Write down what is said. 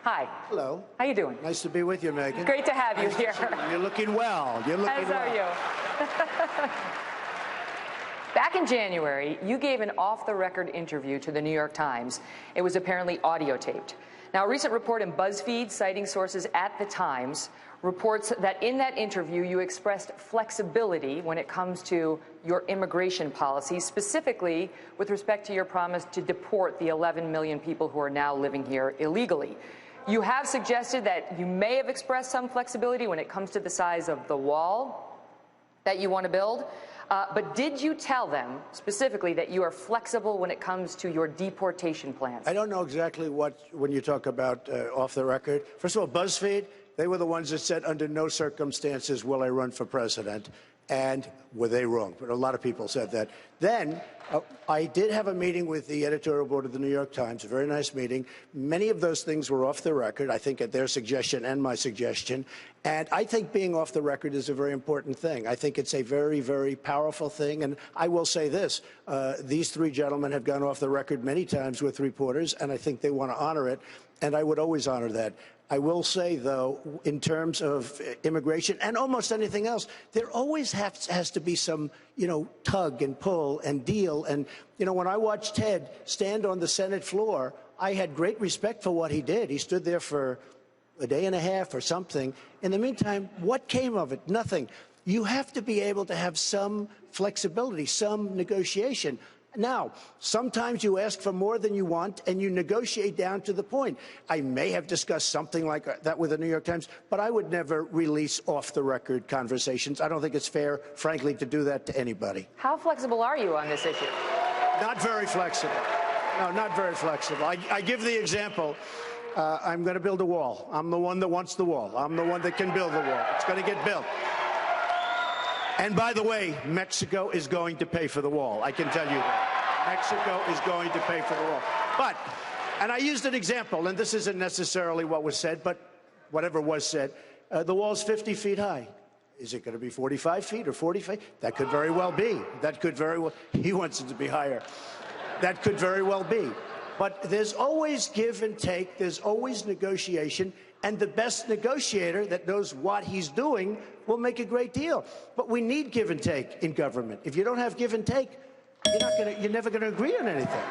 Hi. Hello. How you doing? Nice to be with you, Megan. Great to have you here. You're looking well. You're looking As well. are you. Back in January, you gave an off-the-record interview to the New York Times. It was apparently audio taped. Now, a recent report in BuzzFeed, citing sources at the Times, reports that in that interview you expressed flexibility when it comes to your immigration policy, specifically with respect to your promise to deport the 11 million people who are now living here illegally. You have suggested that you may have expressed some flexibility when it comes to the size of the wall that you want to build. But did you tell them specifically that you are flexible when it comes to your deportation plans? I don't know exactly when you talk about off the record. First of all, BuzzFeed, they were the ones that said under no circumstances will I run for president. And were they wrong? But a lot of people said that. Then I did have a meeting with the editorial board of the New York Times, a very nice meeting. Many of those things were off the record, I think at their suggestion and my suggestion. And I think being off the record is a very important thing. I think it's a very, very powerful thing. And I will say this, these three gentlemen have gone off the record many times with reporters, and I think they want to honor it. And I would always honor that. I will say, though, in terms of immigration and almost anything else, there always has to be some, tug and pull and deal. And, when I watched Ted stand on the Senate floor, I had great respect for what he did. He stood there for a day and a half or something. In the meantime, what came of it? Nothing. You have to be able to have some flexibility, some negotiation. Now, sometimes you ask for more than you want, and you negotiate down to the point. I may have discussed something like that with the New York Times, but I would never release off-the-record conversations. I don't think it's fair, frankly, to do that to anybody. How flexible are you on this issue? Not very flexible. No, not very flexible. I give the example. I'm going to build a wall. I'm the one that wants the wall. I'm the one that can build the wall. It's going to get built. And by the way, Mexico is going to pay for the wall. I can tell you that. Mexico is going to pay for the wall. But, and I used an example, and this isn't necessarily what was said, but whatever was said, the wall's 50 feet high. Is it going to be 45 feet or 40 feet? That could very well be. That could very well, he wants it to be higher. That could very well be. But there's always give and take. There's always negotiation. And the best negotiator that knows what he's doing will make a great deal. But we need give and take in government. If you don't have give and take, you're never going to agree on anything.